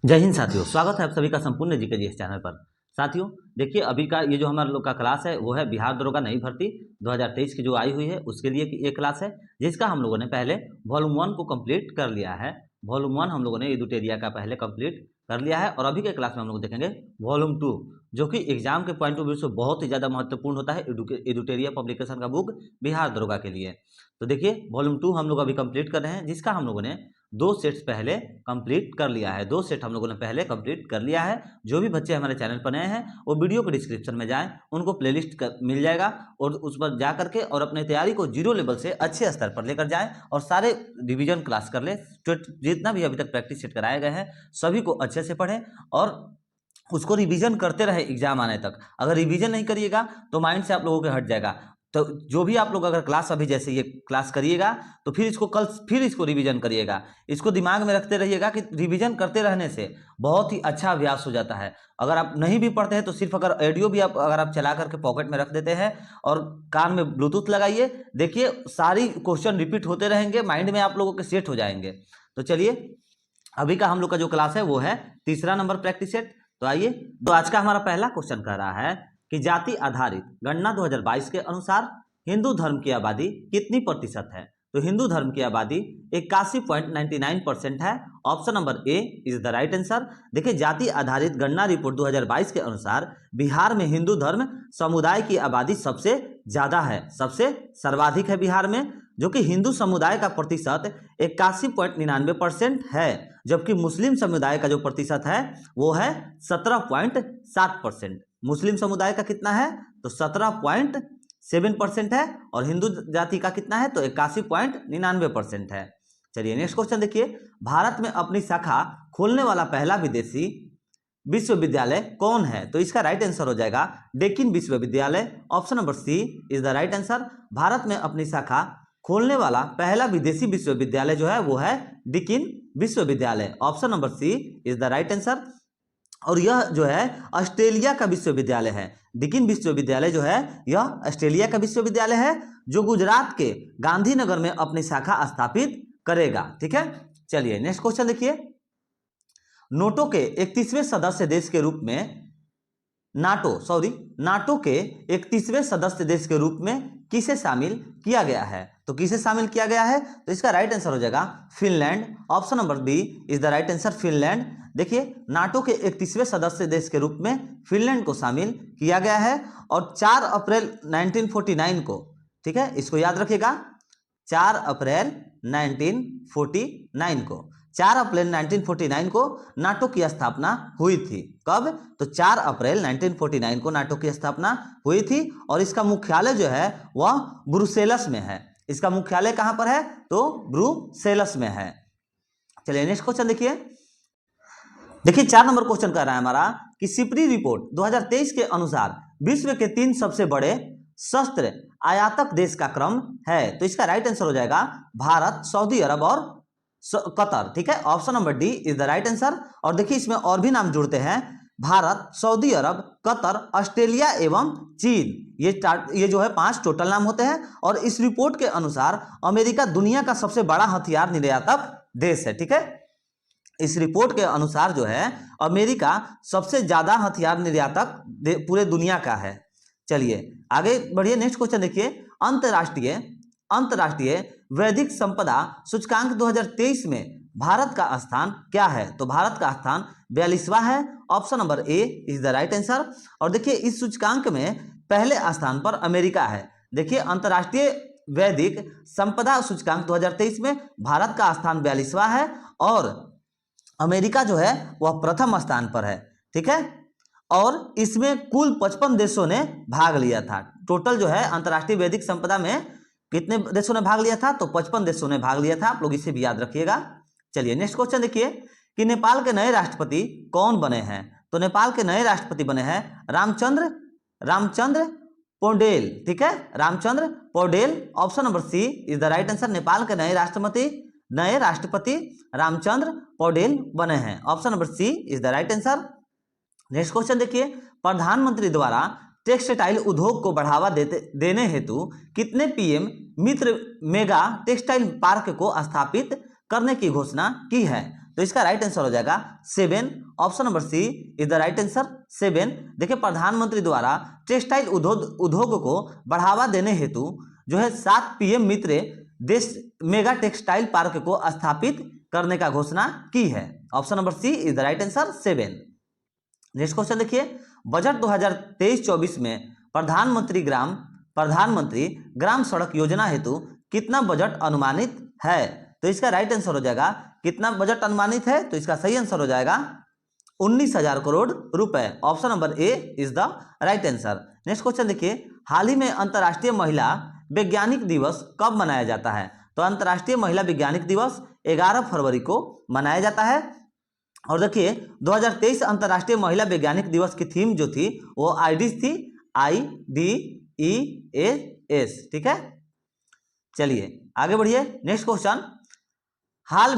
जय हिंद साथियों, स्वागत है आप सभी का संपूर्ण जीके जी इस चैनल पर। साथियों देखिए, अभी का ये जो हमारे लोग का क्लास है वो है बिहार दरोगा नई भर्ती 2023 की जो आई हुई है उसके लिए ये क्लास है, जिसका हम लोगों ने पहले वॉल्यूम 1 को कंप्लीट कर लिया है। वॉल्यूम 1 हम लोगों ने एडुटेरिया का पहले कंप्लीट कर लिया है और अभी के क्लास में हम लोग देखेंगे वॉल्यूम 2, जो कि एग्जाम के पॉइंट ऑफ व्यू से बहुत ही ज़्यादा महत्वपूर्ण होता है एडुटेरिया पब्लिकेशन का बुक बिहार दरोगा के लिए। तो देखिए वॉल्यूम 2 हम लोग अभी कंप्लीट कर रहे हैं, जिसका हम लोगों ने 2 सेट्स पहले कंप्लीट कर लिया है। 2 सेट हम लोगों ने पहले कंप्लीट कर लिया है। जो भी बच्चे हमारे चैनल पर नए हैं वो वीडियो के डिस्क्रिप्शन में जाएं, उनको प्लेलिस्ट मिल जाएगा और उस पर जा करके और अपने तैयारी को जीरो लेवल से अच्छे स्तर पर लेकर जाएं और सारे रिवीजन क्लास कर ले। जितना भी अभी तक प्रैक्टिस सेट कराए गए हैं सभी को अच्छे से पढ़ें और उसको रिवीजन करते रहे एग्जाम आने तक। अगर रिवीजन नहीं करिएगा तो माइंड से आप लोगों के हट जाएगा। तो जो भी आप लोग अगर क्लास अभी जैसे ये क्लास करिएगा तो फिर इसको कल फिर इसको रिवीजन करिएगा। इसको दिमाग में रखते रहिएगा कि रिवीजन करते रहने से बहुत ही अच्छा अभ्यास हो जाता है। अगर आप नहीं भी पढ़ते हैं तो सिर्फ अगर ऑडियो भी अगर आप चला करके पॉकेट में रख देते हैं और कान में ब्लूटूथ लगाइए, देखिए सारी क्वेश्चन रिपीट होते रहेंगे, माइंड में आप लोगों के सेट हो जाएंगे। तो चलिए अभी का हम लोग का जो क्लास है वो है तीसरा नंबर प्रैक्टिस सेट। तो आइए, तो आज का हमारा पहला क्वेश्चन कह रहा है कि जाति आधारित गणना 2022 के अनुसार हिंदू धर्म की आबादी कितनी प्रतिशत है। तो हिंदू धर्म की आबादी 81.99% है। Option number A is the right answer. देखिए, जाति आधारित गणना रिपोर्ट 2022 के अनुसार बिहार में हिंदू धर्म समुदाय की आबादी सबसे ज्यादा है, सबसे सर्वाधिक है बिहार में, जो कि हिंदू समुदाय का प्रतिशत 81.99% है, जबकि मुस्लिम समुदाय का जो प्रतिशत है वो है 17.7%। मुस्लिम समुदाय का कितना है तो 17.7% है और हिंदू जाति का कितना है तो 81.99% है। चलिए नेक्स्ट क्वेश्चन देखिए, भारत में अपनी शाखा खोलने वाला पहला विदेशी विश्वविद्यालय कौन है। तो इसका राइट आंसर हो जाएगा डेक्कन विश्वविद्यालय। Option number C is the right answer. Bharat में अपनी शाखा खोलने वाला पहला विदेशी विश्वविद्यालय जो है वो है डेक्कन विश्वविद्यालय। Option number C is the right answer. और यह जो है ऑस्ट्रेलिया का विश्वविद्यालय है। डेक्कन विश्वविद्यालय जो है यह ऑस्ट्रेलिया का विश्वविद्यालय है, जो गुजरात के गांधीनगर में अपनी शाखा स्थापित करेगा। ठीक है, चलिए नेक्स्ट क्वेश्चन देखिए, नाटो के 31वें सदस्य देश के रूप में नाटो के 31वें सदस्य देश के रूप में किसे शामिल किया गया है। तो किसे शामिल किया गया है तो इसका राइट आंसर हो जाएगा Finland. Option number B is the right answer, Finland. देखिए, नाटो के 31वें सदस्य देश के रूप में फिनलैंड को शामिल किया गया है और 4 अप्रैल 1949 को, ठीक है इसको याद रखिएगा, 4 अप्रैल 1949 को 4 अप्रैल 1949 को नाटो की स्थापना हुई थी। कब तो 4 अप्रैल 1949 को नाटो की स्थापना हुई थी और इसका मुख्यालय जो है वह ब्रुसेल्स में है। इसका मुख्यालय कहां पर है तो ब्रुसेल्स में है। चलिए नेक्स्ट क्वेश्चन देखिए, 4 नंबर क्वेश्चन कह रहा है हमारा कि सिपरी रिपोर्ट 2023 के अनुसार विश्व के 3 सबसे बड़े शस्त्र आयातक देश का क्रम है। तो इसका राइट आंसर हो जाएगा भारत, सऊदी अरब और कतर। ठीक है, option number D is the right answer. और देखिए इसमें और भी नाम जुड़ते हैं, भारत, सऊदी अरब, कतर, ऑस्ट्रेलिया एवं चीन। ये जो है 5 टोटल नाम होते हैं और इस रिपोर्ट के अनुसार अमेरिका दुनिया का सबसे बड़ा हथियार निर्यातक देश है। ठीक है, इस रिपोर्ट के अनुसार जो है अमेरिका सबसे ज्यादा हथियार निर्यातक पूरे दुनिया का है। चलिए आगे बढ़िए, नेक्स्ट क्वेश्चन देखिए, अंतरराष्ट्रीय वैदिक संपदा सूचकांक 2023 में भारत का स्थान क्या है। तो भारत का स्थान 42वां है। Option number A is the right answer. और देखिए इस सूचकांक में पहले स्थान पर अमेरिका है। देखिए अंतरराष्ट्रीय वैदिक संपदा सूचकांक 2023 में भारत का स्थान 42वां है और अमेरिका जो है वह प्रथम स्थान पर है। ठीक है, और इसमें कुल 55 देशों ने भाग लिया था। टोटल जो है अंतरराष्ट्रीय वैदिक संपदा में कितने देशों ने भाग लिया था तो 55 देशों ने भाग लिया था। आप लोग इसे भी याद रखिएगा। चलिए नेक्स्ट क्वेश्चन देखिए कि नेपाल के नए राष्ट्रपति कौन बने हैं। तो नेपाल के नए राष्ट्रपति बने हैं रामचंद्र पौडेल। ठीक है, Ramchandra Paudel. Option number C is the right answer. Nepal के नए राष्ट्रपति रामचंद्र पौडेल बने हैं। Option number C is the right answer. Next question देखिए, प्रधानमंत्री द्वारा टेक्सटाइल उद्योग को बढ़ावा देने हेतु कितने पीएम मित्र मेगा टेक्सटाइल पार्क को स्थापित करने की घोषणा की है। तो इसका राइट आंसर हो जाएगा 7। Option number C is the right answer 7। देखिए प्रधानमंत्री द्वारा टेक्सटाइल उद्योग को बढ़ावा देने हेतु जो है 7 PM मित्र देश मेगा टेक्सटाइल पार्क को स्थापित करने का घोषणा की है। Option number C is the right answer 7। Next question देखिए, बजट 2023-24 में प्रधानमंत्री ग्राम सड़क योजना हेतु कितना बजट अनुमानित है? तो इसका राइट आंसर हो जाएगा कितना बजट अनुमानित है? तो इसका सही आंसर हो जाएगा 19,000 करोड़ रुपए। Option number A is the right answer. Next question देखिए, हाल ही में अंतर्राष्ट्रीय महिला वैज्ञानिक दिवस कब मनाया जाता है? तो अंतर्राष्ट्रीय महिला वैज्ञानिक दिवस 11 फरवरी को मनाया जाता है। और देखिए 2023 अंतर्राष्ट्रीय महिला वैज्ञानिक दिवस की थीम जो थी वो आईडीज थी, IDEAS, ठीक है। चलिए आगे बढ़िए। नेक्स्ट क्वेश्चन, हाल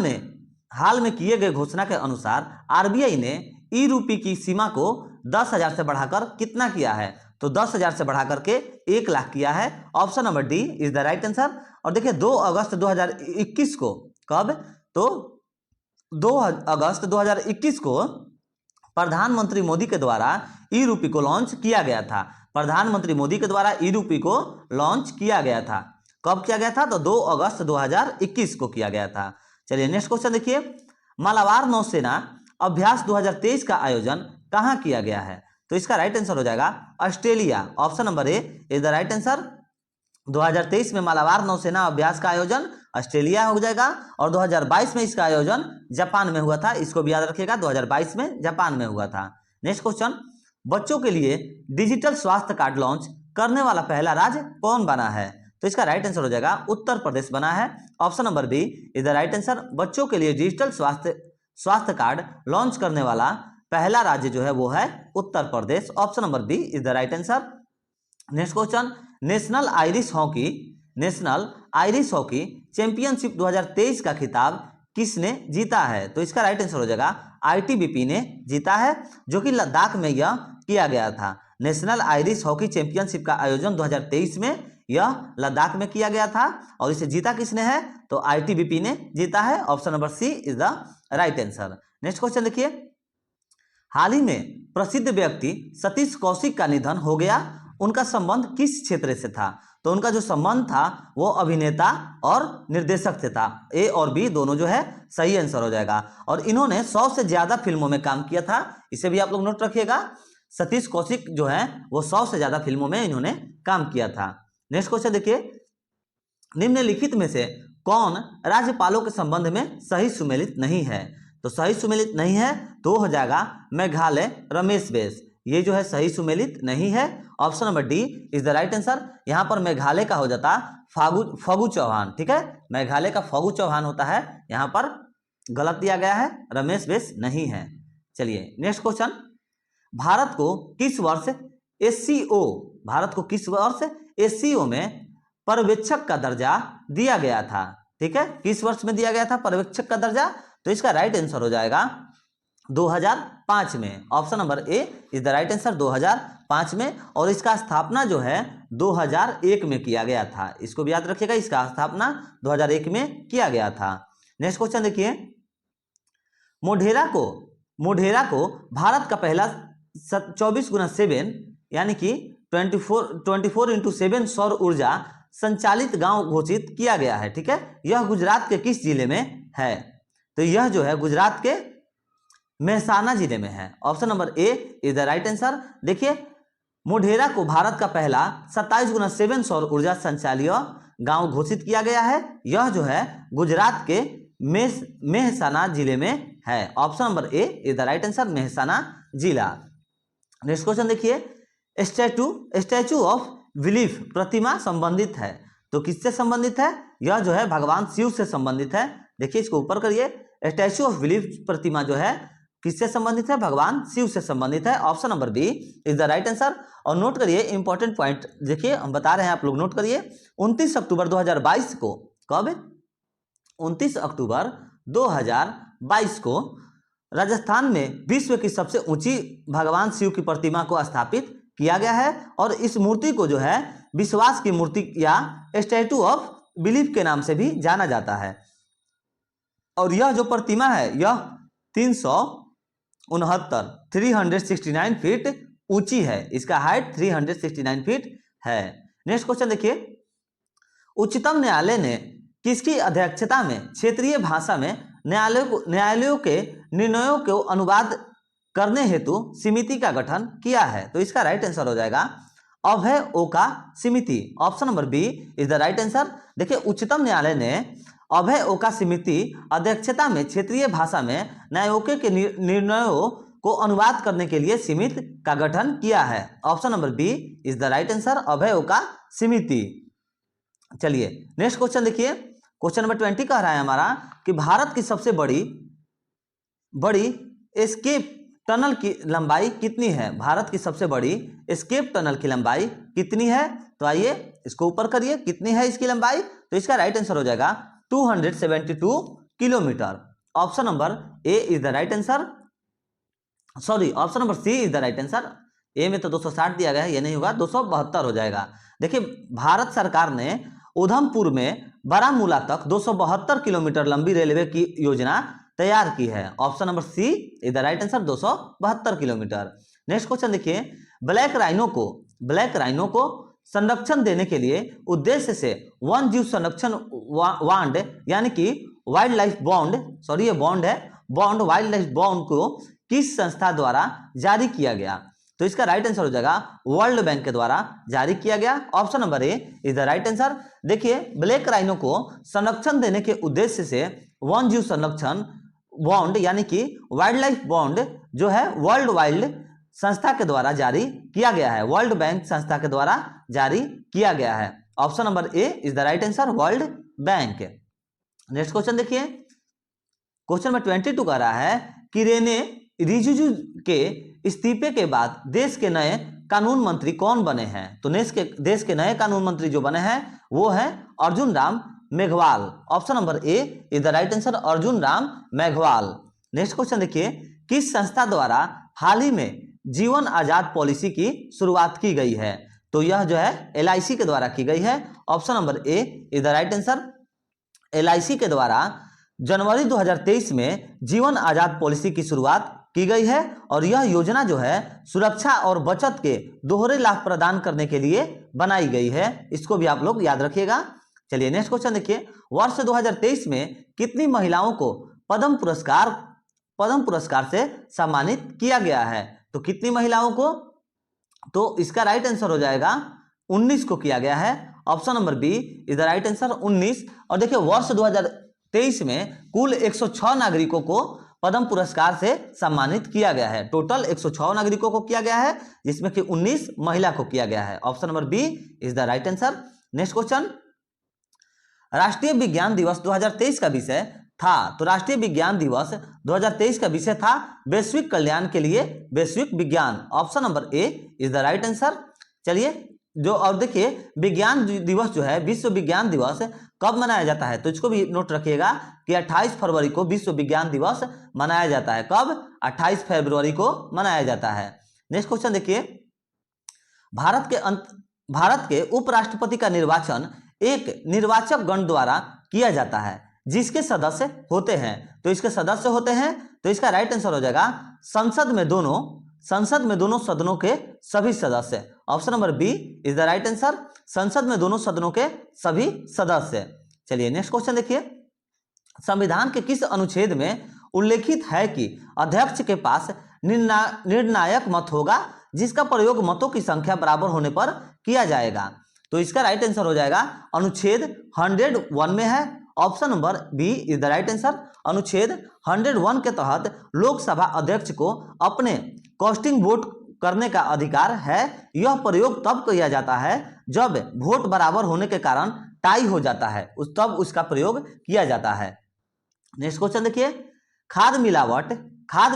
में किए गए घोषणा के अनुसार आरबीआई ने ई रूपी की सीमा को 10,000 से बढ़ाकर कितना किया है? तो 10,000 से बढ़ाकर के 1 लाख किया है। Option number D is the right answer. और देखिए 2 अगस्त 2021 को, कब? तो 2 अगस्त 2021 को प्रधानमंत्री मोदी के द्वारा ई रूपी को लॉन्च किया गया था। प्रधानमंत्री मोदी के द्वारा ई रूपी को लॉन्च किया गया था। कब किया गया था? तो 2 अगस्त 2021 को किया गया था। चलिए नेक्स्ट क्वेश्चन देखिए, मालाबार नौसेना अभ्यास 2023 का आयोजन कहां किया गया है? तो इसका राइट आंसर हो जाएगा Australia. Option number A is the right answer. 2023 में मालाबार नौसेना अभ्यास का आयोजन ऑस्ट्रेलिया हो जाएगा और 2022 में इसका आयोजन जापान में हुआ था। इसको भी याद रखिएगा, 2022 में जापान में हुआ था। नेक्स्ट क्वेश्चन, बच्चों के लिए डिजिटल स्वास्थ्य कार्ड लॉन्च करने वाला पहला राज्य कौन बना है? तो इसका राइट आंसर हो जाएगा उत्तर प्रदेश बना है। Option number B is the right answer. बच्चों के लिए डिजिटल स्वास्थ्य कार्ड लॉन्च करने वाला पहला राज्य जो है वो है Uttar Pradesh. Option number B is the right answer. Next question, national Irish hockey championship 2023 का खिताब किसने जीता है? तो इसका राइट आंसर हो जाएगा ITBP ने जीता है, जो कि लद्दाख में यह किया गया था। नेशनल आयरिश हॉकी चैंपियनशिप का आयोजन 2023 में यह लद्दाख में किया गया था और इसे जीता किसने है? तो ITBP ने जीता है। Option number C is the right answer. Next question देखिए, हाल ही में प्रसिद्ध व्यक्ति सतीश कौशिक का निधन हो गया, उनका संबंध किस क्षेत्र से था? तो उनका जो संबंध था वो अभिनेता और निर्देशक से था। ए और बी दोनों जो है सही आंसर हो जाएगा। और इन्होंने 100 से ज्यादा फिल्मों में काम किया था, इसे भी आप लोग नोट रखिएगा। सतीश कौशिक जो है वो 100 से ज्यादा फिल्मों में इन्होंने काम किया था। नेक्स्ट क्वेश्चन देखिए, निम्नलिखित में से कौन राज्यपालों के संबंध में सही सुमेलित नहीं है? तो सही सुमेलित नहीं है तो हो जाएगा मेघालय रमेश बैस, ये जो है सही सुमेलित नहीं है। Option number D is the right answer. यहां पर मेघालय का हो जाता फगू चौहान, ठीक है, मेघालय का फगू चौहान होता है, यहां पर गलत दिया गया है, रमेश बैस नहीं है। चलिए नेक्स्ट क्वेश्चन, भारत को किस वर्ष एससीओ में पर्यवेक्षक का दर्जा दिया गया था? ठीक है, किस वर्ष में दिया गया था पर्यवेक्षक का दर्जा? तो इसका राइट आंसर हो जाएगा 2005 में। Option number A is the right answer, 2005 में। और इसका स्थापना जो है 2001 में किया गया था, इसको भी याद रखिएगा, इसका स्थापना 2001 में किया गया था। नेक्स्ट क्वेश्चन देखिए, मोढेरा को भारत का पहला 24x7 यानी कि 24x7 सौर ऊर्जा संचालित गांव घोषित किया गया है। ठीक है, यह गुजरात के किस जिले में है? तो यह जो है गुजरात के मेहसाना जिले में है। Option number A is the right answer. देखिए, मोढेरा को भारत का पहला 27x7 सौर ऊर्जा संचालित गांव घोषित किया गया है। यह जो है गुजरात के मेहसाना जिले में है। Option number A is the right answer, Mehsana जिला। नेक्स्ट क्वेश्चन देखिए, स्टैचू ऑफ बिलीफ प्रतिमा संबंधित है, तो किससे संबंधित है? यह जो है भगवान शिव से संबंधित है। देखिए इसको ऊपर करिए, स्टैचू ऑफ बिलीफ प्रतिमा जो है किससे संबंधित है? भगवान शिव से संबंधित है। Option number B is the right answer. और नोट करिए इंपॉर्टेंट पॉइंट, देखिए हम बता रहे हैं, आप लोग नोट करिए। 29 अक्टूबर 2022 को, कब? 29 अक्टूबर 2022 को राजस्थान में विश्व की सबसे ऊंची भगवान शिव की प्रतिमा को स्थापित किया गया है। और इस मूर्ति को जो है विश्वास की मूर्ति या स्टैचू ऑफ बिलीफ के नाम से भी जाना जाता है। और यह जो प्रतिमा है यह 369 फीट ऊंची है। इसका हाइट 369 फीट है। नेक्स्ट क्वेश्चन देखिए, उच्चतम न्यायालय ने किसकी अध्यक्षता में क्षेत्रीय भाषा में न्यायालयों के निर्णयों को अनुवाद करने हेतु समिति का गठन किया है? तो इसका राइट आंसर हो जाएगा अभय ओका समिति। Option number B is the right answer. देखिए, उच्चतम न्यायालय ने अभय ओका समिति अध्यक्षता में क्षेत्रीय भाषा में न्यायालयों के निर्णयों को अनुवाद करने के लिए समिति का गठन किया है। Option number B is the right answer, Abhay Oka समिति। चलिए नेक्स्ट क्वेश्चन देखिए, क्वेश्चन नंबर 20 कह रहा है हमारा कि भारत की सबसे बड़ी एस्केप टनल की लंबाई कितनी है? भारत की सबसे बड़ी एस्केप टनल की लंबाई कितनी है? तो आइए इसको ऊपर करिए, कितनी है इसकी लंबाई? तो इसका राइट आंसर हो जाएगा 272 kilometre. Option number A is the right answer, sorry option number C is the right answer. A में तो 260 दिया गया है, ये नहीं होगा, 272 हो जाएगा। देखिए, भारत सरकार ने उधमपुर में बारामूला तक 272 किलोमीटर लंबी रेलवे की योजना तैयार की है। Option number C is the right answer, 272 kilometre. Next question देखिए, ब्लैक राइनो को संरक्षण देने के लिए उद्देश्य से वन जीव संरक्षण बॉन्ड यानी कि वाइल्ड लाइफ बॉन्ड, सॉरी ये बॉन्ड है, बॉन्ड वाइल्ड लाइफ बॉन्ड को किस संस्था द्वारा जारी किया गया? तो इसका राइट आंसर हो जाएगा वर्ल्ड बैंक के द्वारा जारी किया गया। Option number A is the right answer. देखिए, ब्लैक राइनो को संरक्षण देने के उद्देश्य से वन जीव संरक्षण बॉन्ड यानी कि वाइल्ड लाइफ बॉन्ड जो है वर्ल्ड वाइल्ड संस्था के द्वारा जारी किया गया है, वर्ल्ड बैंक संस्था के द्वारा जारी किया गया है। Option number A is the right answer, world bank. Next question देखिए, क्वेश्चन नंबर 22 कह रहा है कि रेने रिजिजू के इस्तीफे के बाद देश के नए कानून मंत्री कौन बने हैं? तो देश के नए कानून मंत्री जो बने हैं वो है Arjun Ram Meghwal. Option number A is the right answer, Arjun Ram Meghwal. Next question देखिए, किस संस्था द्वारा हाल ही में जीवन आजाद पॉलिसी की शुरुआत की गई है? तो यह जो है LIC के द्वारा की गई है। Option number A is the right answer, LIC के द्वारा जनवरी 2023 में जीवन आजाद पॉलिसी की शुरुआत की गई है और यह योजना जो है सुरक्षा और बचत के दोहरे लाभ प्रदान करने के लिए बनाई गई है। इसको भी आप लोग याद रखिएगा। चलिए नेक्स्ट क्वेश्चन देखिए, वर्ष 2023 में कितनी महिलाओं को पद्म पुरस्कार से सम्मानित किया गया है? तो कितनी महिलाओं को? तो इसका राइट आंसर हो जाएगा 19 को किया गया है। Option number B is the right answer, 19। और देखिए, वर्ष 2023 में कुल 106 नागरिकों को पद्म पुरस्कार से सम्मानित किया गया है। टोटल 106 नागरिकों को किया गया है, जिसमें कि 19 महिला को किया गया है। Option number B is the right answer. Next question, राष्ट्रीय विज्ञान दिवस 2023 का विषय था। तो राष्ट्रीय विज्ञान दिवस 2023 का विषय था वैश्विक कल्याण के लिए वैश्विक विज्ञान। Option number A is the right answer. चलिए जो और देखिए, विज्ञान दिवस जो है, विश्व विज्ञान दिवस कब मनाया जाता है? तो इसको भी नोट रखिएगा कि 28 फरवरी को विश्व विज्ञान दिवस मनाया जाता है। कब? 28 फरवरी को मनाया जाता है। नेक्स्ट क्वेश्चन देखिए, भारत के उपराष्ट्रपति का निर्वाचन एक निर्वाचक गण द्वारा किया जाता है, जिसके सदस्य होते हैं। तो इसके सदस्य होते हैं, तो इसका राइट आंसर हो जाएगा संसद में दोनों सदनों के सभी सदस्य। Option number B is the right answer, संसद में दोनों सदनों के सभी सदस्य। चलिए नेक्स्ट क्वेश्चन देखिए, संविधान के किस अनुच्छेद में उल्लेखित है कि अध्यक्ष के पास निर्णायक मत होगा, जिसका प्रयोग मतों की संख्या बराबर होने पर किया जाएगा? तो इसका राइट आंसर हो जाएगा अनुच्छेद 101 में है। Option number B is the right answer. अनुच्छेद 101 के तहत लोकसभा अध्यक्ष को अपने कास्टिंग वोट करने का अधिकार है। यह प्रयोग तब किया जाता है जब वोट बराबर होने के कारण टाई हो जाता है, तब उसका प्रयोग किया जाता है। नेक्स्ट क्वेश्चन देखिए, खाद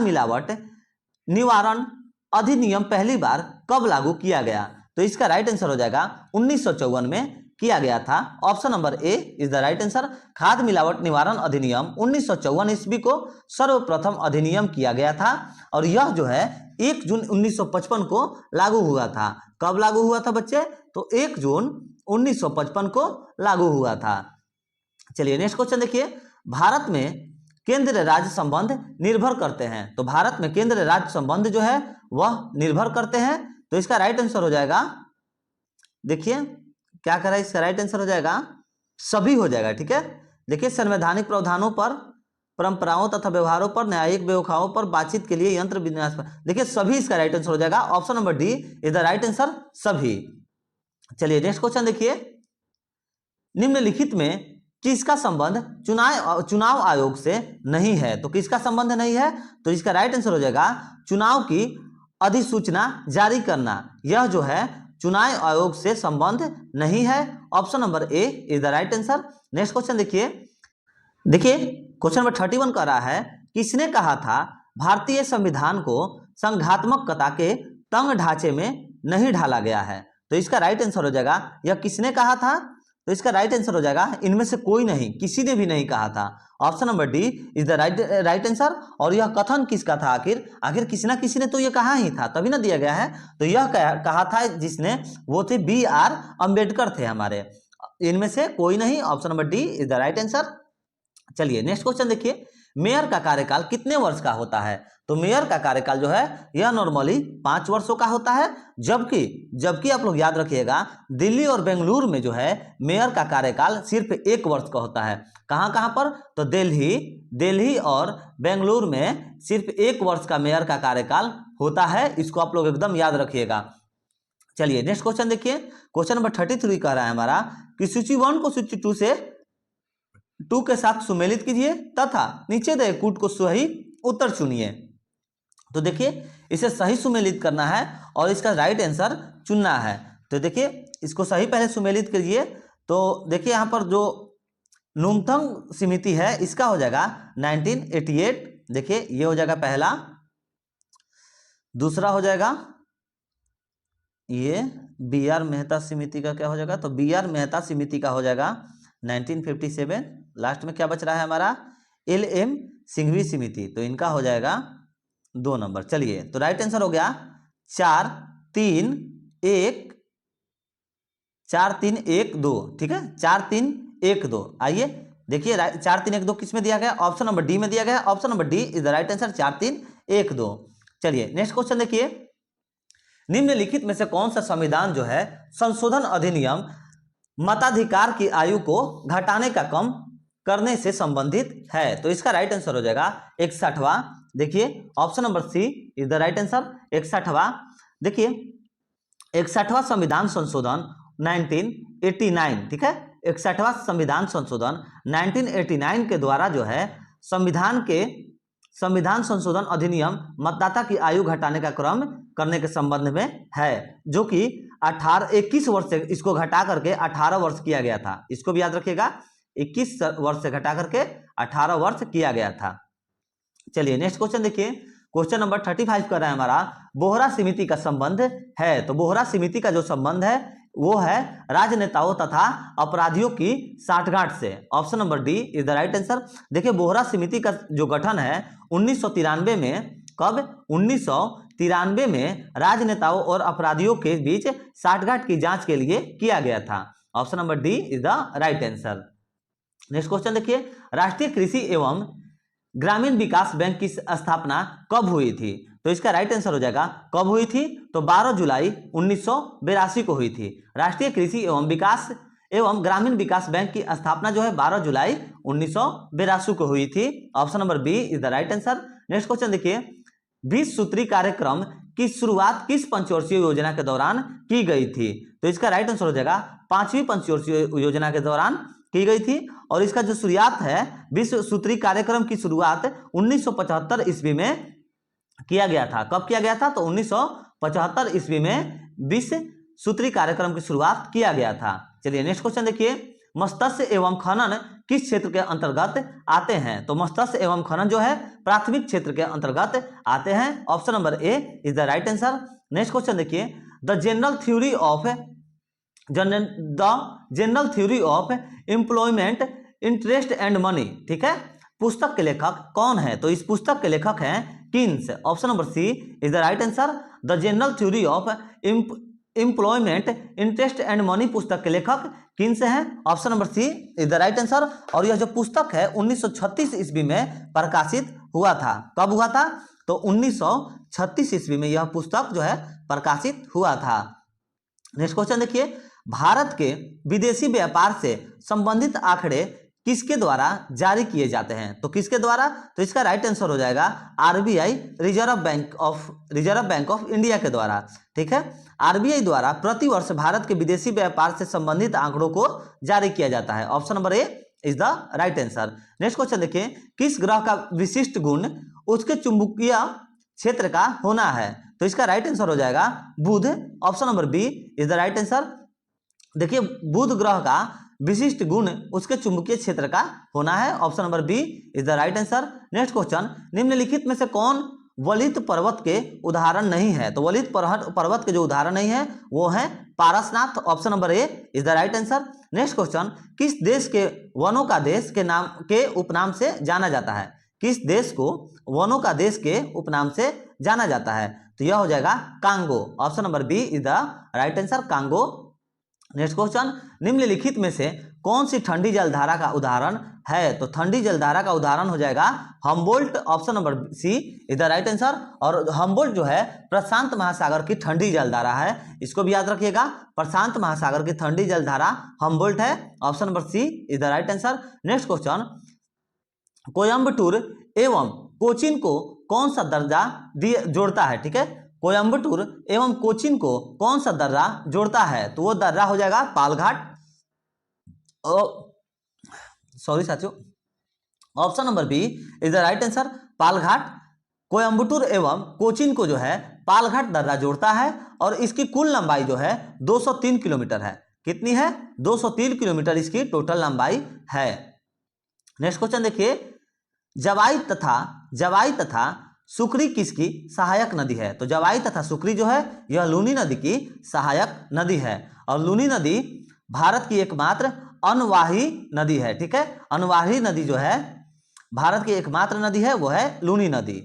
मिलावट निवारण अधिनियम पहली बार कब लागू किया गया? तो इसका राइट आंसर हो जाएगा 1954 में किया गया था। Option number A is the right answer. खाद मिलावट निवारण अधिनियम 1954 ईस्वी को सर्वप्रथम अधिनियम किया गया था और यह जो है 1 जून 1955 को लागू हुआ था। कब लागू हुआ था बच्चे? तो 1 जून 1955 को लागू हुआ था। चलिए नेक्स्ट क्वेश्चन देखिए, भारत में केंद्र राज्य संबंध निर्भर करते हैं। तो भारत में केंद्र राज्य संबंध जो है वह निर्भर करते हैं। तो इसका राइट आंसर हो जाएगा, देखिए क्या कर रहा है, इसका राइट आंसर हो जाएगा सभी हो जाएगा। ठीक है, देखिए संवैधानिक प्रावधानों पर, परंपराओं तथा व्यवहारों पर, न्यायिक व्यवस्थाओं पर, बातचीत के लिए यंत्र विन्यास पर, देखिए सभी इसका राइट आंसर हो जाएगा। Option number D is the right answer, सभी। चलिए नेक्स्ट क्वेश्चन देखिए, निम्नलिखित में किसका संबंध चुनाव आयोग से नहीं है? तो किसका संबंध नहीं है? तो इसका राइट आंसर हो जाएगा चुनाव की अधिसूचना जारी करना, यह जो है चुनाव आयोग से संबंध नहीं है। Option number A is the right answer. Next question देखिए, क्वेश्चन नंबर 31 कह रहा है, किसने कहा था भारतीय संविधान को संघात्मकता के तंग ढांचे में नहीं ढाला गया है? तो इसका राइट आंसर हो जाएगा, यह किसने कहा था? तो इसका राइट आंसर हो जाएगा इनमें से कोई नहीं, किसी ने भी नहीं कहा था। Option number D is the right answer. और यह कथन किसका था? आखिर किसी ना किसी ने तो यह कहा ही था, तभी ना दिया गया है। तो यह कहा था जिसने, वो थे BR अम्बेडकर थे हमारे, इनमें से कोई नहीं। Option number D is the right answer. चलिए नेक्स्ट क्वेश्चन देखिए, मेयर का कार्यकाल कितने वर्ष का होता है? तो मेयर का कार्यकाल जो है यह नॉर्मली 5 वर्षों का होता है, जबकि आप लोग याद रखिएगा दिल्ली और बेंगलुरु में जो है मेयर का कार्यकाल सिर्फ 1 वर्ष का होता है। कहां पर? तो दिल्ली और बेंगलुरु में सिर्फ 1 वर्ष का मेयर का कार्यकाल होता है, इसको आप लोग एकदम याद रखिएगा। चलिए नेक्स्ट क्वेश्चन देखिए, क्वेश्चन नंबर 33 कह रहा है हमारा कि सूची 1 को सूची 2 के साथ सुमेलित कीजिए तथा नीचे दिए कूट को सही उत्तर चुनिए। तो देखिए इसे सही सुमेलित करना है और इसका राइट आंसर चुनना है। तो देखिए इसको सही पहले सुमेलित करिए। तो देखिए यहाँ पर जो नुमथंग समिति है इसका हो जाएगा 1988, देखिए ये हो जाएगा पहला। दूसरा हो जाएगा ये BR मेहता समिति का क्या हो जाएगा? तो BR मेहता समिति का हो जाएगा 1957। लास्ट में क्या बच रहा है हमारा? LM सिंघवी समिति, तो इनका हो जाएगा 2 नंबर। चलिए तो राइट आंसर हो गया 4 3 1 2। ठीक है, 4 3 1 2। आइए देखिए 4 3 1 2 किस में दिया गया? ऑप्शन नंबर डी में दिया गया। Option number D is the right answer, 4 3 1 2। चलिए नेक्स्ट क्वेश्चन देखिए, निम्नलिखित में से कौन सा संविधान जो है संशोधन अधिनियम मताधिकार की आयु को घटाने का कम करने से संबंधित है? तो इसका राइट आंसर हो जाएगा 61वां। देखिए option number C is the right answer, 61वां। देखिए 61वां संविधान संशोधन 1989, ठीक है, 61वां संविधान संशोधन 1989 के द्वारा जो है संविधान संशोधन अधिनियम मतदाता की आयु घटाने का क्रम करने के संबंध में है, जो कि 21 वर्ष से इसको घटा करके 18 वर्ष किया गया था। इसको भी याद रखिएगा, 21 वर्ष से घटा करके 18 वर्ष किया गया था। चलिए नेक्स्ट क्वेश्चन देखिए, क्वेश्चन नंबर 35 कर रहा है हमारा, बोहरा समिति का संबंध है। तो बोहरा समिति का जो संबंध है वो है राजनेताओं तथा अपराधियों की साठगांठ से। Option number D is the right answer. देखिए बोहरा समिति का जो गठन है 1993 में, कब? 1993 में राजनेताओं और अपराधियों के बीच साठगांठ की जांच के लिए किया गया था। Option number D is the right answer. Next question देखिए, राष्ट्रीय कृषि एवं ग्रामीण विकास बैंक की स्थापना कब हुई थी? तो इसका राइट आंसर हो जाएगा कब हुई थी? तो 12 जुलाई 1982 को हुई थी। राष्ट्रीय कृषि एवं ग्रामीण विकास बैंक की स्थापना जो है 12 जुलाई 1982 को हुई थी। Option number B is the right answer. Next question देखिए, 20 सूत्री कार्यक्रम की शुरुआत किस पंचवर्षीय योजना के दौरान की गई थी? तो इसका राइट आंसर हो जाएगा 5वीं पंचवर्षीय योजना के दौरान की गई थी। और इसका जो शुरुआत है 20 सूत्री कार्यक्रम की शुरुआत 1975 ईस्वी में किया गया था। कब किया गया था? तो 1975 ईस्वी में 20 सूत्री कार्यक्रम की शुरुआत किया गया था। चलिए नेक्स्ट क्वेश्चन देखिए, मत्स्य एवं खनन किस क्षेत्र के अंतर्गत आते हैं? तो मत्स्य एवं खनन जो है प्राथमिक क्षेत्र के अंतर्गत आते हैं। Option number A is the right answer. Next question देखिए, the general theory of employment interest and money, ठीक है, पुस्तक के लेखक कौन है? तो इस पुस्तक के लेखक हैं Keynes. Option number C is the right answer. The general theory of employment, interest and money पुस्तक के लेखक किन से हैं? Option number C is the right answer. और यह जो पुस्तक है 1936 ईस्वी में प्रकाशित हुआ था। कब हुआ था? तो 1936 ईस्वी में यह पुस्तक जो है प्रकाशित हुआ था। नेक्स्ट क्वेश्चन देखिए, भारत के विदेशी व्यापार से संबंधित आंकड़े किसके द्वारा जारी किए जाते हैं? तो किसके द्वारा? तो इसका राइट आंसर हो जाएगा RBI, reserve bank of India के द्वारा। ठीक है, आरबीआई द्वारा प्रतिवर्ष भारत के विदेशी व्यापार से संबंधित आंकड़ों को जारी किया जाता है। Option number A is the right answer. Next question देखिए, किस ग्रह का विशिष्ट गुण उसके चुंबकीय क्षेत्र का होना है? तो इसका राइट आंसर हो जाएगा बुध। Option number B is the right answer. देखिए, बुध ग्रह का विशिष्ट गुण उसके चुंबकीय क्षेत्र का होना है। Option number B is the right answer. Next question, निम्नलिखित में से कौन वलित पर्वत के उदाहरण नहीं है? तो वलित पर्वत के जो उदाहरण नहीं है वो है Parasnath. Option number A is the right answer. Next question, किस देश के वनों का देश के नाम के उपनाम से जाना जाता है? किस देश को वनों का देश के उपनाम से जाना जाता है? तो यह हो जाएगा Congo. Option number B is the right answer, Congo. Next question, निम्नलिखित में से कौन सी ठंडी जलधारा का उदाहरण है? तो ठंडी जलधारा का उदाहरण हो जाएगा Humboldt. Option number C is the right answer. और हम्बोल्ट जो है प्रशांत महासागर की ठंडी जलधारा है, इसको भी याद रखिएगा। प्रशांत महासागर की ठंडी जलधारा हम्बोल्ट है। Option number C is the right answer. Next question, Coimbatore एवं कोचीन को कौन सा दर्जा जोड़ता है? ठीक है, कोयम्बटूर एवं कोचीन को कौन सा दर्रा जोड़ता है? तो वो दर्रा हो जाएगा पालघाट। सॉरी साथियों, option number B is the right answer, Palghat. Coimbatore एवं कोचीन को जो है पालघाट दर्रा जोड़ता है और इसकी कुल लंबाई जो है 203 किलोमीटर है। कितनी है? 203 किलोमीटर इसकी टोटल लंबाई है। नेक्स्ट क्वेश्चन देखिए, जवाई तथा सुकरी किसकी सहायक नदी है? तो जवाई तथा सुकरी जो है यह लूनी नदी की सहायक नदी है। और लूनी नदी भारत की एकमात्र अनवाही नदी है। ठीक है, अनवाही नदी जो है भारत की एकमात्र नदी है वो है लूनी नदी।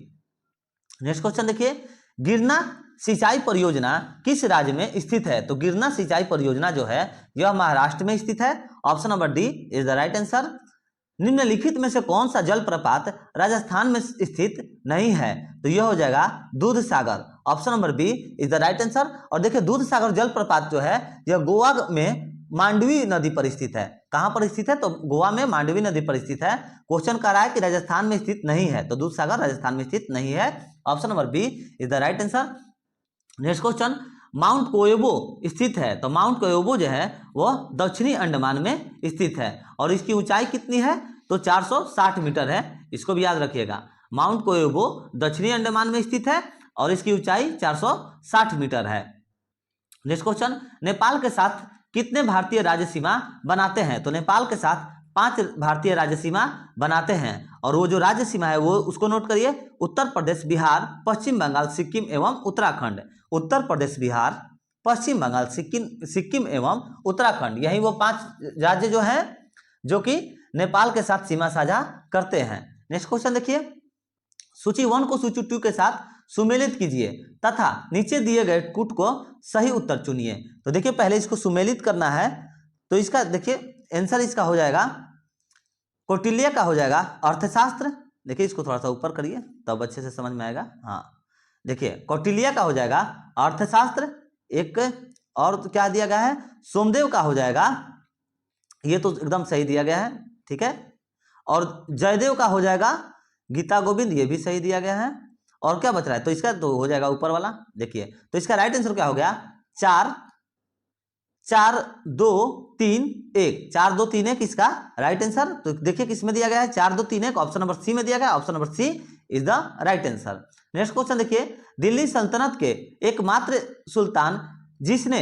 नेक्स्ट क्वेश्चन देखिए, गिरना सिंचाई परियोजना किस राज्य में स्थित है? तो गिरना सिंचाई परियोजना जो है यह महाराष्ट्र में स्थित है। Option number D is the right answer. निम्नलिखित में से कौन सा जलप्रपात राजस्थान में स्थित नहीं है? तो यह हो जाएगा Dudh Sagar. Option number B is the right answer. और देखिए, दूध सागर जलप्रपात जो है यह गोवा में मांडवी नदी पर स्थित है। कहां पर स्थित है? तो गोवा में मांडवी नदी पर स्थित है। क्वेश्चन कर रहा है कि राजस्थान में स्थित नहीं है, तो दूध सागर राजस्थान में स्थित नहीं है। Option number B is the right answer. Next question, mount कोयबो स्थित है? तो माउंट कोयबो जो है वह दक्षिणी अंडमान में स्थित है और इसकी ऊंचाई कितनी है? तो 460 मीटर है, इसको भी याद रखिएगा। माउंट कोयबो दक्षिणी अंडमान में स्थित है और इसकी ऊंचाई 460 मीटर है। नेक्स्ट क्वेश्चन, नेपाल के साथ कितने भारतीय राज्य सीमा बनाते हैं? तो नेपाल के साथ 5 भारतीय राज्य सीमा बनाते हैं और वो जो राज्य सीमा है वो उसको नोट करिए, उत्तर प्रदेश, बिहार, पश्चिम बंगाल, सिक्किम एवं उत्तराखंड। उत्तर प्रदेश, बिहार, पश्चिम बंगाल, सिक्किम एवं उत्तराखंड, यही वो 5 राज्य जो हैं जो कि नेपाल के साथ सीमा साझा करते हैं। नेक्स्ट क्वेश्चन देखिए, सूची 1 को सूची 2 के साथ सुमेलित कीजिए तथा नीचे दिए गए कूट को सही उत्तर चुनिए। तो देखिए, पहले इसको सुमेलित करना है, तो इसका देखिए आंसर इसका हो जाएगा कौटिल्य का हो जाएगा अर्थशास्त्र। देखिए, इसको थोड़ा सा ऊपर करिए तब अच्छे से समझ में आएगा। हाँ, देखिए कौटिल्य का हो जाएगा अर्थशास्त्र। एक और तो क्या दिया गया है? सोमदेव का हो जाएगा, ये तो एकदम सही दिया गया है। ठीक है, और जयदेव का हो जाएगा गीता गोविंद, ये भी सही दिया गया है। और क्या बच रहा है? तो इसका तो हो जाएगा ऊपर वाला। देखिए, तो इसका राइट आंसर क्या हो गया? 4 2 3 1, 4 2 3 1 इसका राइट आंसर। तो देखिए किसमें दिया गया है? 4 2 3 1 ऑप्शन नंबर सी में दिया गया। Option number C is the right answer. Next question देखिए, दिल्ली सल्तनत के एकमात्र सुल्तान जिसने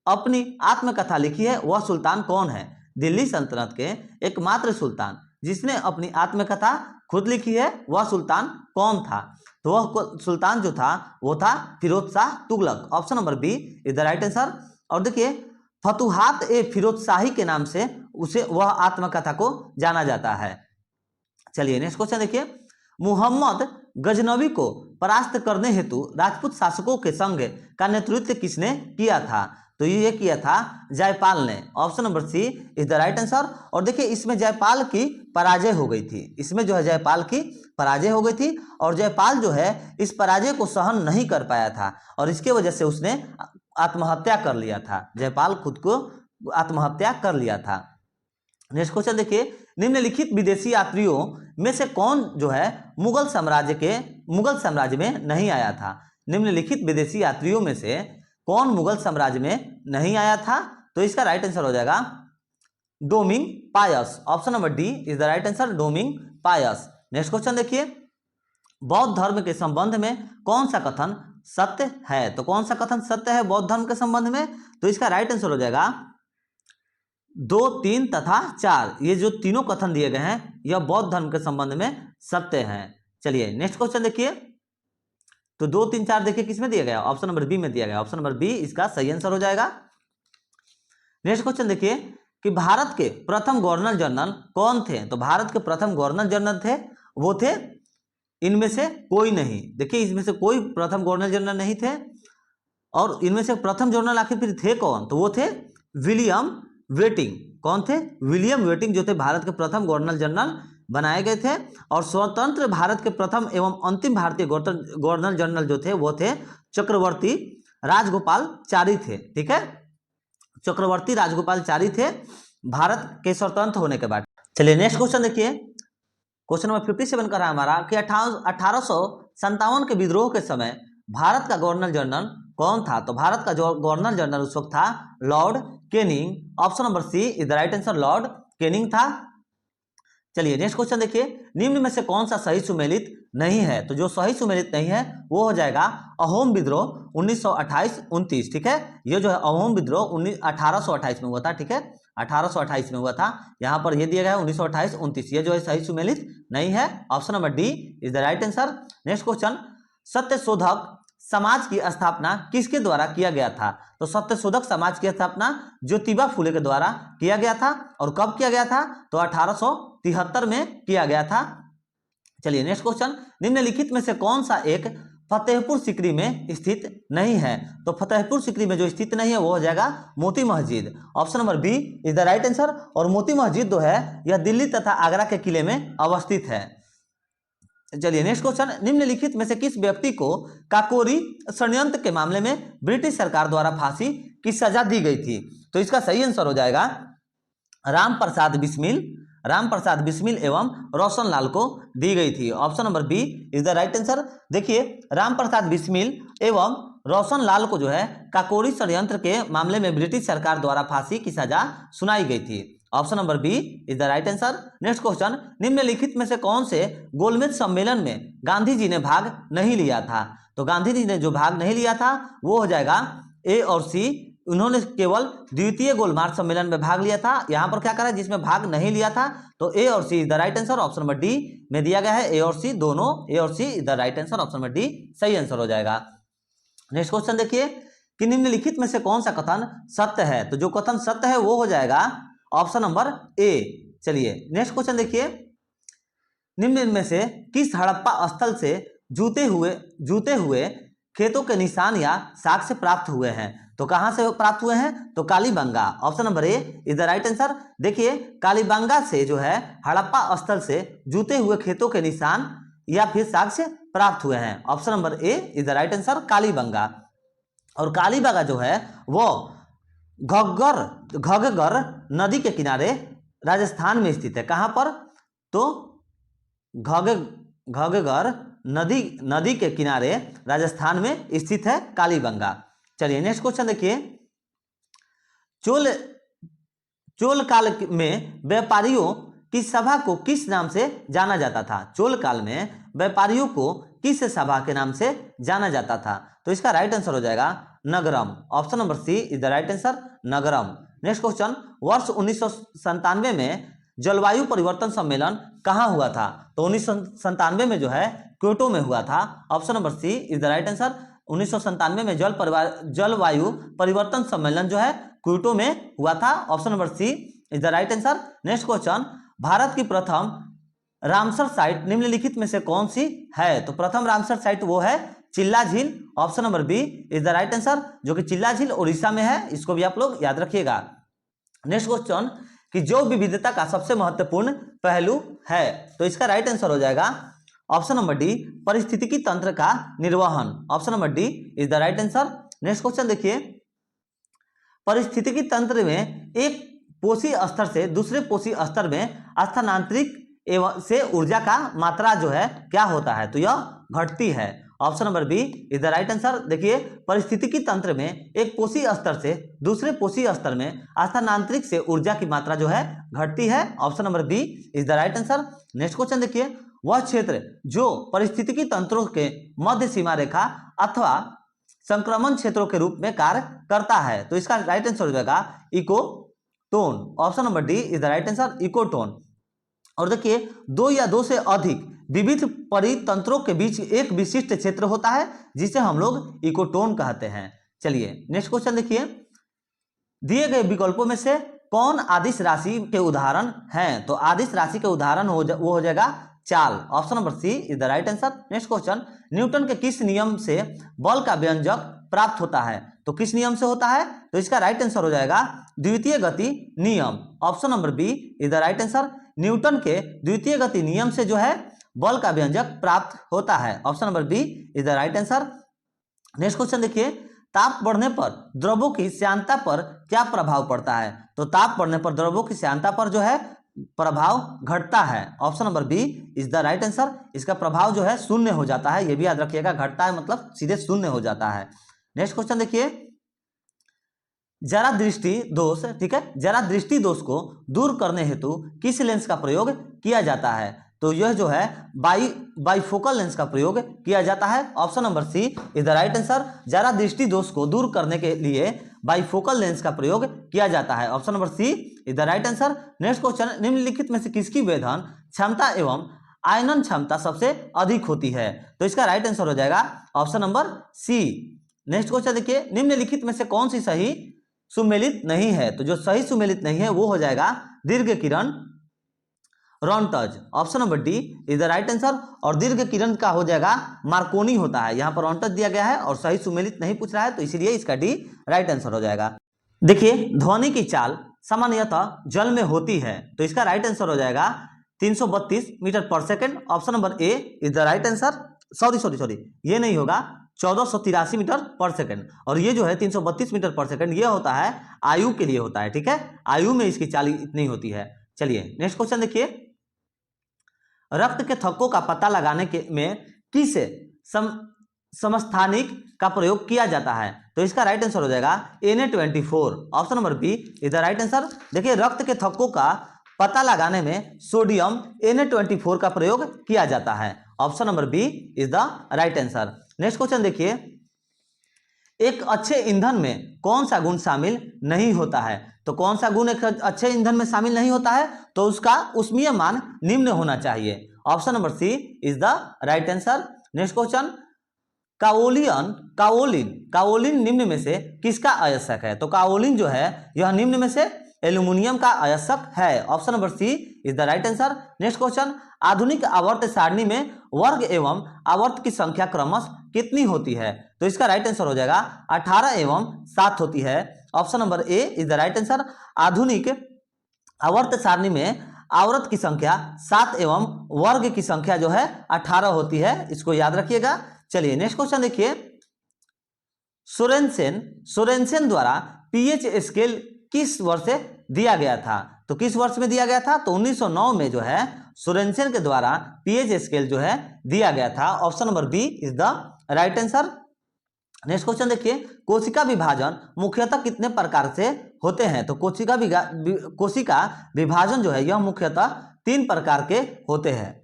अपनी आत्मकथा लिखी है वह सुल्तान कौन है? दिल्ली सल्तनत के एकमात्र सुल्तान जिसने अपनी आत्मकथा खुद लिखी है वह सुल्तान कौन था? तो वह सुल्तान जो था वो था Firoz Shah Tughlaq. Option number B is the right answer. और देखिए, फतुहात ए फिरोज शाही के नाम से उसे वह आत्मकथा को जाना जाता है। चलिए नेक्स्ट क्वेश्चन देखिए, मुहम्मद गजनवी को परास्त करने हेतु राजपूत शासकों के संघ का नेतृत्व किसने किया था? तो ये किया था जयपाल ने। Option number C is the right answer. और देखिए इसमें जयपाल की पराजय हो गई थी, इसमें जो है जयपाल की पराजय हो गई थी और जयपाल जो है इस पराजय को सहन नहीं कर पाया था और इसके वजह से उसने आत्महत्या कर लिया था। जयपाल खुद को आत्महत्या कर लिया था। नेक्स्ट क्वेश्चन देखिए, निम्नलिखित विदेशी यात्रियों में से कौन जो है मुगल साम्राज्य में नहीं आया था? निम्नलिखित विदेशी यात्रियों में से कौन मुगल साम्राज्य में नहीं आया था? तो इसका राइट आंसर हो जाएगा Domingo Paes. Option number D is the right answer, Domingo Paes. Next question देखिए, बौद्ध धर्म के संबंध में कौन सा कथन सत्य है? तो कौन सा कथन सत्य है बौद्ध धर्म के संबंध में? तो इसका राइट आंसर हो जाएगा 2, 3 तथा 4। ये जो तीनों कथन दिए गए हैं यह बौद्ध धर्म के संबंध में सत्य हैं। चलिए नेक्स्ट क्वेश्चन देखिए, तो 2, 3, 4 देखिए किसमें दिया गया? ऑप्शन नंबर बी में दिया गया। ऑप्शन नंबर बी इसका सही आंसर हो जाएगा। नेक्स्ट क्वेश्चन देखिए कि भारत के प्रथम गवर्नर जनरल कौन थे? तो भारत के प्रथम गवर्नर जनरल थे वो थे इनमें से कोई नहीं। देखिए इसमें से कोई प्रथम गवर्नर जनरल नहीं थे और इनमें से प्रथम जनरल आखिर फिर थे कौन? तो वो थे विलियम वेटिंग। कौन थे? विलियम वेटिंग जो थे भारत के प्रथम गवर्नर जनरल बनाए गए थे और स्वतंत्र भारत के प्रथम एवं अंतिम भारतीय गवर्नर जनरल जो थे वो थे चक्रवर्ती राजगोपालचारी थे। ठीक है, चक्रवर्ती राजगोपालचारी थे भारत के स्वतंत्र होने के बाद। चलिए नेक्स्ट क्वेश्चन देखिए, क्वेश्चन नंबर 57 कर रहा है हमारा कि 1857 के विद्रोह के समय भारत का गवर्नर जनरल कौन था? तो भारत का जो गवर्नर जनरल उस वक्त था Lord Canning. Option number C is the right answer, Lord Canning था। चलिए नेक्स्ट क्वेश्चन देखिए, निम्न में से कौन सा सही सुमेलित नहीं है? तो जो सही सुमेलित नहीं है वो हो जाएगा अहोम विद्रोह 1928-29। ठीक है, ये जो है अहोम विद्रोह 1828 में हुआ था। ठीक है, 1828 में हुआ था। यहाँ पर ये दिया गया है 1928-29, ये जो है सही सुमेलित नहीं है। Option number D is the right answer. Next question, Satyashodhak Samaj की स्थापना किसके द्वारा किया गया था? तो सत्यशोधक समाज की स्थापना ज्योतिबा फुले के द्वारा किया गया था और कब किया गया था? तो 1873 में किया गया था। चलिए नेक्स्ट क्वेश्चन, निम्नलिखित में से कौन सा एक फतेहपुर सीकरी में स्थित नहीं है? तो फतेहपुर सीकरी में जो स्थित नहीं है वो हो जाएगा Moti Masjid. Option number B is the right answer. और मोती मस्जिद जो है यह दिल्ली तथा आगरा के किले में अवस्थित है। चलिए नेक्स्ट क्वेश्चन, निम्नलिखित में से किस व्यक्ति को काकोरी षड्यंत्र के मामले में ब्रिटिश सरकार द्वारा फांसी की सजा दी गई थी? तो इसका सही आंसर हो जाएगा राम प्रसाद बिस्मिल एवं रोशन लाल को दी गई थी। Option number B is the right answer. देखिए राम प्रसाद बिस्मिल एवं रोशन लाल को जो है काकोरी षड्यंत्र के मामले में ब्रिटिश सरकार द्वारा फांसी की सजा सुनाई गई थी। Option number B is the right answer. Next question, निम्नलिखित में से कौन से गोलमेज सम्मेलन में गांधी जी ने भाग नहीं लिया था? तो गांधी जी ने जो भाग नहीं लिया था वो हो जाएगा ए और सी। उन्होंने केवल द्वितीय गोलमार्ग सम्मेलन में भाग लिया था। यहाँ पर क्या करा है, जिसमें भाग नहीं लिया था, तो ए और C is the right answer. Option number D में दिया गया है ए और सी, दोनों ए और C is the right answer. Option number D सही आंसर हो जाएगा। नेक्स्ट क्वेश्चन देखिए कि निम्नलिखित में से कौन सा कथन सत्य है? तो जो कथन सत्य है वो हो जाएगा ऑप्शन नंबर ए। चलिए नेक्स्ट क्वेश्चन देखिए, निम्न में से किस हड़प्पा स्थल से जूते हुए खेतों के निशान या साक्ष्य प्राप्त हुए हैं? तो कहां से प्राप्त हुए हैं? तो Kalibangan. Option number A is the right answer. देखिए कालीबंगा से जो है हड़प्पा स्थल से जूते हुए खेतों के निशान या फिर साक्ष्य प्राप्त हुए हैं। Option number A is the right answer, Kalibangan. और कालीबंगा जो है वो घग्गर नदी के किनारे राजस्थान में स्थित है। कहां पर? तो घग्गर नदी के किनारे राजस्थान में स्थित है कालीबंगा। चलिए नेक्स्ट क्वेश्चन देखिए, चोल काल में व्यापारियों की सभा को किस नाम से जाना जाता था? चोल काल में व्यापारियों को किस सभा के नाम से जाना जाता था? तो इसका राइट आंसर हो जाएगा Nagaram. Option number C is the right answer, Nagaram. Next question, वर्ष 1997 में जलवायु परिवर्तन सम्मेलन कहाँ हुआ था? तो 1997 में जो है क्योटो में हुआ था। Option number C is the right answer. 1997 में जलवायु परिवर्तन सम्मेलन जो है क्योटो में हुआ था। Option number C is the right answer. Next question, Bharat की प्रथम रामसर साइट निम्नलिखित में से कौन सी है? तो प्रथम रामसर साइट वो है चिल्ला झील, option number B is the right answer, जो कि चिल्ला झील उड़ीसा में है। इसको भी आप लोग याद रखिएगा। नेक्स्ट क्वेश्चन कि जैव विविधता का सबसे महत्वपूर्ण पहलू है, तो इसका राइट आंसर हो जाएगा ऑप्शन नंबर डी पारिस्थितिकी तंत्र का निर्वहन, option number D is the right answer. Next question देखिए, पारिस्थितिकी तंत्र में एक पोषी स्तर से दूसरे पोषी स्तर में स्थानांतरित एवं से ऊर्जा का मात्रा जो है क्या होता है? तो यह घटती है, option number B is the right answer. देखिए पारिस्थितिकी तंत्र में एक पोषी स्तर से दूसरे पोषी स्तर में स्थानांतरित से ऊर्जा की मात्रा जो है घटती है, option number B is the right answer. Next question देखिए, वह क्षेत्र जो पारिस्थितिकी तंत्रों के मध्य सीमा रेखा अथवा संक्रमण क्षेत्रों के रूप में कार्य करता है, तो इसका राइट आंसर हो जाएगा ecotone, option number D is the right answer, ecotone. और देखिए दो या दो से अधिक विविध परितंत्रों के बीच एक विशिष्ट क्षेत्र होता है जिसे हम लोग इकोटोन कहते हैं। चलिए नेक्स्ट क्वेश्चन देखिए, दिए गए विकल्पों में से कौन आदिश राशि के उदाहरण हैं? तो आदिश राशि के उदाहरण वो हो जाएगा चाल, option number C is the right answer. Next question, Newton के किस नियम से बल का व्यंजक प्राप्त होता है? तो किस नियम से होता है? तो इसका राइट आंसर हो जाएगा द्वितीय गति नियम, option number B is the right answer. Newton के द्वितीय गति नियम से जो है बल का व्यंजक प्राप्त होता है, option number B is the right answer. Next question देखिए, ताप बढ़ने पर द्रवों की श्यानता पर क्या प्रभाव पड़ता है? तो ताप बढ़ने पर द्रवों की श्यानता पर जो है प्रभाव घटता है, option number B is the right answer. इसका प्रभाव जो है शून्य हो जाता है, ये भी याद रखिएगा, घटता है मतलब सीधे शून्य हो जाता है। नेक्स्ट क्वेश्चन देखिए, जरा दृष्टि दोष, ठीक है, जरा दृष्टि दोष को दूर करने हेतु किस लेंस का प्रयोग किया जाता है? तो यह जो है बाईफोकल लेंस का प्रयोग किया जाता है, option number C is the right answer. जरा दृष्टि दोष को दूर करने के लिए बाईफोकल लेंस का प्रयोग किया जाता है, option number C is the right answer. Next question, निम्नलिखित में से किसकी वेधन क्षमता एवं आयनन क्षमता सबसे अधिक होती है? तो इसका राइट आंसर हो जाएगा option number C. Next question देखिए, निम्नलिखित में से कौन सी सही सुमेलित नहीं है? तो जो सही सुमेलित नहीं है वो हो जाएगा दीर्घ किरण Roentgen, option number D is the right answer. और दीर्घ किरण का हो जाएगा मार्कोनी होता है, यहाँ पर रॉन्टज दिया गया है और सही सुमेलित नहीं पूछ रहा है, तो इसीलिए इसका डी राइट आंसर हो जाएगा। देखिए ध्वनि की चाल सामान्यतः जल में होती है, तो इसका राइट आंसर हो जाएगा 332 मीटर पर second, option number A is the right answer. Sorry ये नहीं होगा, 1483 मीटर पर सेकेंड, और ये जो है 332 मीटर पर सेकेंड ये होता है आयु के लिए होता है, ठीक है, आयु में इसकी चाल इतनी होती है। चलिए नेक्स्ट क्वेश्चन देखिए, रक्त के थक्कों का पता लगाने के में किस समस्थानिक का प्रयोग किया जाता है? तो इसका राइट आंसर हो जाएगा Na24, option number B is the right answer. देखिए रक्त के थक्कों का पता लगाने में सोडियम Na24 का प्रयोग किया जाता है, option number B is the right answer. Next question देखिए, एक अच्छे ईंधन में कौन सा गुण शामिल नहीं होता है? तो कौन सा गुण एक अच्छे ईंधन में शामिल नहीं होता है? तो उसका ऊष्मीय मान निम्न होना चाहिए, option number C is the right answer. Next question, kaolin निम्न में से किसका अयस्क है? तो काओलिन जो है यह निम्न में से एल्यूमिनियम का अयस्क है, option number C is the right answer. Next question, आधुनिक आवर्त सारणी में वर्ग एवं आवर्त की संख्या क्रमश कितनी होती है? तो इसका राइट आंसर हो जाएगा 18 एवं 7 होती है, option number A is the right answer. आधुनिक आवर्त सारणी में आवर्त की संख्या 7 एवं वर्ग की संख्या जो है 18 होती है, इसको याद रखिएगा। चलिए नेक्स्ट क्वेश्चन देखिए, सोरेनसेन द्वारा पीएच स्केल किस वर्ष से दिया गया था? तो किस वर्ष में दिया गया था? तो 1909 में जो है सोरेनसेन के द्वारा पीएच स्केल जो है दिया गया था, option number B is the right answer. Next question देखिए, कोशिका विभाजन मुख्यतः कितने प्रकार से होते हैं? तो कोशिका विभाजन जो है यह मुख्यतः 3 प्रकार के होते हैं,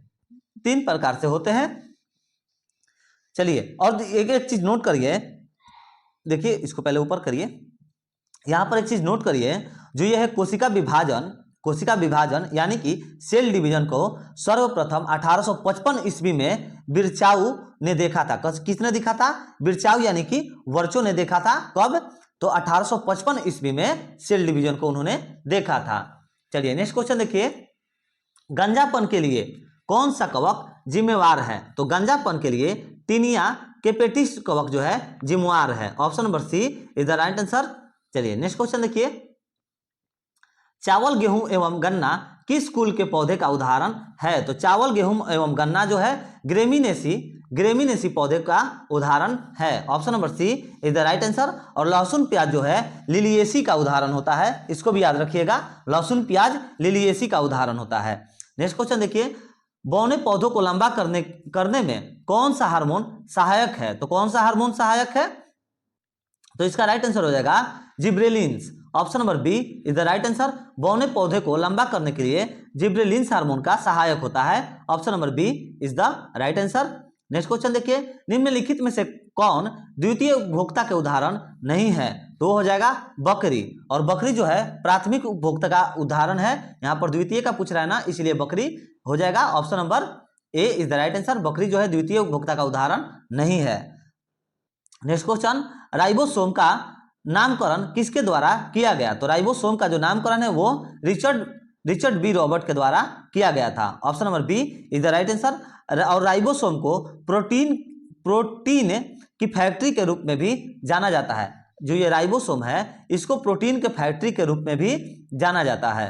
3 प्रकार से होते हैं। चलिए और एक चीज नोट करिए, देखिए इसको पहले ऊपर करिए, यहां पर एक चीज नोट करिए, जो यह है कोशिका विभाजन यानी कि सेल डिवीजन को सर्वप्रथम 1855 ईस्वी में बिरचाउ ने देखा था। किसने देखा था? बिरचाउ यानी कि वर्चो ने देखा था। कब? तो 1855 ईस्वी में सेल डिवीजन को उन्होंने देखा था। चलिए नेक्स्ट क्वेश्चन देखिए, गंजापन के लिए कौन सा कवक जिम्मेवार है? तो गंजापन के लिए टीनिया केपेटिस कवक जो है जिम्मेवार है। Option number C is the right answer. चलिए नेक्स्ट क्वेश्चन देखिए, चावल गेहूं एवं गन्ना किस कुल के पौधे का उदाहरण है? तो चावल गेहूं एवं गन्ना जो है ग्रेमिनेसी पौधे का उदाहरण है। Option number C is the right answer. और लहसुन प्याज जो है लिलिएसी का उदाहरण होता है, इसको भी याद रखिएगा, लहसुन प्याज लिलिएसी का उदाहरण होता है। नेक्स्ट क्वेश्चन देखिए, बौने पौधों को लंबा करने में कौन सा हार्मोन सहायक है? तो कौन सा हार्मोन सहायक है? तो इसका राइट आंसर हो जाएगा gibberellins. Option number B is the right answer. बौने पौधे को लंबा करने के लिए जिब्रेलिन्स हार्मोन का सहायक होता है। Option number B is the right answer. Next question देखिए, निम्नलिखित में से कौन द्वितीय उपभोक्ता के उदाहरण नहीं है? तो हो जाएगा बकरी, और बकरी जो है प्राथमिक उपभोक्ता का उदाहरण है। यहाँ पर द्वितीय का पूछ रहा है ना, इसलिए बकरी हो जाएगा। Option number A is the right answer. बकरी जो है द्वितीय उपभोक्ता का उदाहरण नहीं है। नेक्स्ट क्वेश्चन, राइबोसोम का नामकरण किसके द्वारा किया गया? तो राइबोसोम का जो नामकरण है वो रिचर्ड बी रॉबर्ट के द्वारा किया गया था। Option number B is the right answer. और राइबोसोम को प्रोटीन की फैक्ट्री के रूप में भी जाना जाता है। जो ये राइबोसोम है इसको प्रोटीन के फैक्ट्री के रूप में भी जाना जाता है।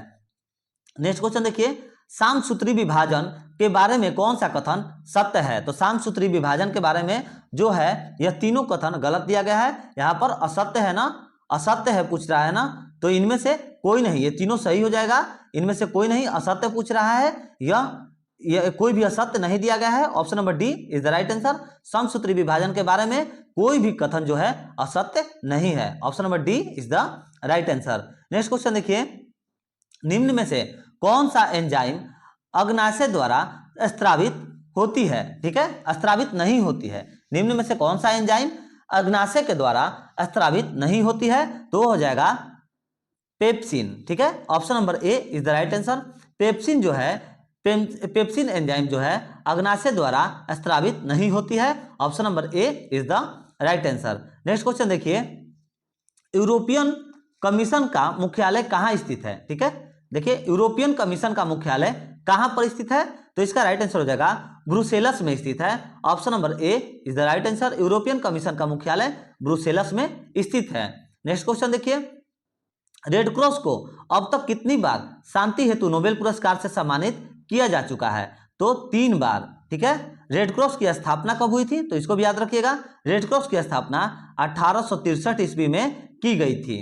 नेक्स्ट क्वेश्चन देखिए, सामसूत्री विभाजन के बारे में कौन सा कथन सत्य है? तो सामसूत्री विभाजन के बारे में जो है यह तीनों कथन गलत दिया गया है। यहाँ पर असत्य है ना, असत्य है पूछ रहा है ना, तो इनमें से कोई नहीं, ये तीनों सही हो जाएगा। इनमें से कोई नहीं, असत्य पूछ रहा है, यह कोई भी असत्य नहीं दिया गया है। Option number D is the right answer. समसूत्री विभाजन के बारे में कोई भी कथन जो है असत्य नहीं है। Option number D is the right answer. Next question देखिए, निम्न में से कौन सा एंजाइम अग्नाशय द्वारा स्त्रावित होती है? ठीक है, स्त्रावित नहीं होती है। निम्न में से कौन सा एंजाइम अग्नाशय के द्वारा स्त्रावित नहीं होती है? तो हो जाएगा पेप्सिन। ठीक है, option number A is the right answer. Pepsin जो है पेप्सिन एंजाइम जो है अग्नाशय द्वारा स्त्रावित नहीं होती है। Option number A is the right answer. Next question देखिए, यूरोपियन कमीशन का मुख्यालय कहाँ स्थित है? ठीक है, देखिए यूरोपियन कमीशन का मुख्यालय कहाँ पर स्थित है? तो इसका राइट आंसर हो जाएगा ब्रुसेलस में स्थित है। Option number A is the right answer. European commission का मुख्यालय ब्रुसेलस में स्थित है। नेक्स्ट क्वेश्चन देखिए, रेड क्रॉस को अब तक कितनी बार शांति हेतु नोबेल पुरस्कार से सम्मानित किया जा चुका है? तो 3 बार। ठीक है, रेड क्रॉस की स्थापना कब हुई थी? तो इसको भी याद रखिएगा, रेड क्रॉस की स्थापना 1863 ईस्वी में की गई थी।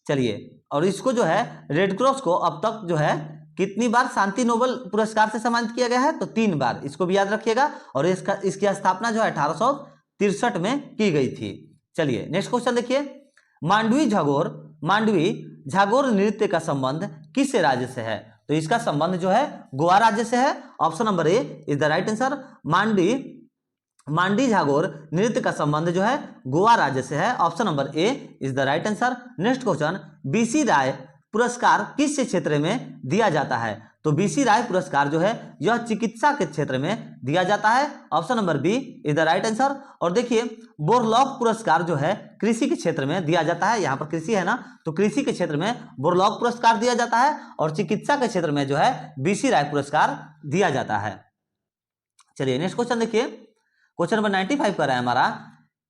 चलिए, और इसको जो है रेड क्रॉस को अब तक जो है कितनी बार शांति नोबेल पुरस्कार से सम्मानित किया गया है? तो 3 बार, इसको भी याद रखिएगा। और इसकी स्थापना जो है 1863 में की गई थी। चलिए नेक्स्ट क्वेश्चन देखिए, मांडवी झागोर नृत्य का संबंध किस राज्य से है? तो इसका संबंध जो है गोवा राज्य से है। Option number A is the right answer. Mandi Zagor नृत्य का संबंध जो है गोवा राज्य से है। Option number A is the right answer. Next question, B C Roy पुरस्कार किस क्षेत्र में दिया जाता है? तो बीसी राय पुरस्कार जो है यह चिकित्सा के क्षेत्र में दिया जाता है। Option number B is the right answer. और देखिए बोरलॉग पुरस्कार जो है कृषि के क्षेत्र में दिया जाता है। यहाँ पर कृषि है ना, तो कृषि के क्षेत्र में बोरलॉग पुरस्कार दिया जाता है, और चिकित्सा के क्षेत्र में जो है बीसी राय पुरस्कार दिया जाता है। चलिए नेक्स्ट क्वेश्चन देखिए, क्वेश्चन नंबर 95 कर रहा है हमारा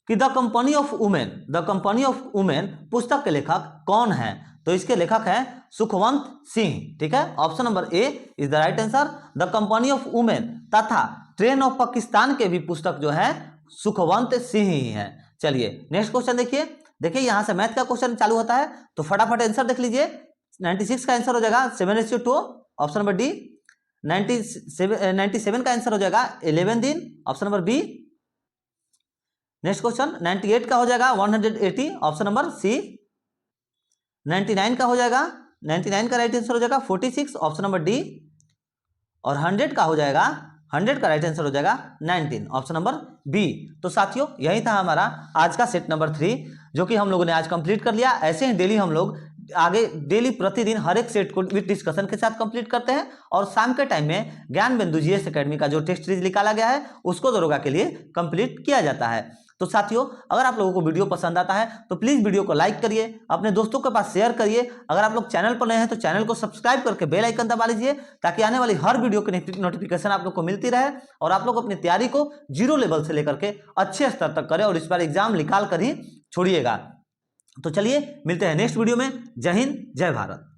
कि द कंपनी ऑफ वुमेन पुस्तक के लेखक कौन है? तो इसके लेखक हैं सुखवंत सिंह। ठीक है, option number A is the right answer. The company of women तथा ट्रेन ऑफ पाकिस्तान के भी पुस्तक जो है सुखवंत सिंह ही है। चलिए नेक्स्ट क्वेश्चन देखिए यहां से मैथ का क्वेश्चन चालू होता है, तो फटाफट आंसर देख लीजिए। 96 का आंसर हो जाएगा 7:2, ऑप्शन नंबर डी। 97 का आंसर हो जाएगा 11 दिन, option number B. Next question 98 का हो जाएगा 180, ऑप्शन नंबर सी। 99 का हो जाएगा 99 का राइट आंसर हो जाएगा 46, ऑप्शन नंबर डी। और 100 का हो जाएगा 100 का राइट आंसर हो जाएगा 19, ऑप्शन नंबर बी। तो साथियों यही था हमारा आज का सेट नंबर 3 जो कि हम लोगों ने आज कंप्लीट कर लिया। ऐसे ही डेली हम लोग आगे डेली प्रतिदिन हर एक सेट को विद डिस्कशन के साथ कंप्लीट करते हैं, और शाम के टाइम में ज्ञान बिंदु जीएस एकेडमी का जो टेस्ट सीरीज निकाला गया है उसको दरोगा के लिए कंप्लीट किया जाता है। तो साथियों, अगर आप लोगों को वीडियो पसंद आता है तो प्लीज वीडियो को लाइक करिए, अपने दोस्तों के पास शेयर करिए। अगर आप लोग चैनल पर नए हैं तो चैनल को सब्सक्राइब करके बेल आइकन दबा लीजिए, ताकि आने वाली हर वीडियो की नोटिफिकेशन आप लोग को मिलती रहे और आप लोग अपनी तैयारी को जीरो लेवल से लेकर के अच्छे स्तर तक करें और इस बार एग्जाम निकाल कर ही छोड़िएगा। तो चलिए मिलते हैं नेक्स्ट वीडियो में। जय हिंद, जय भारत।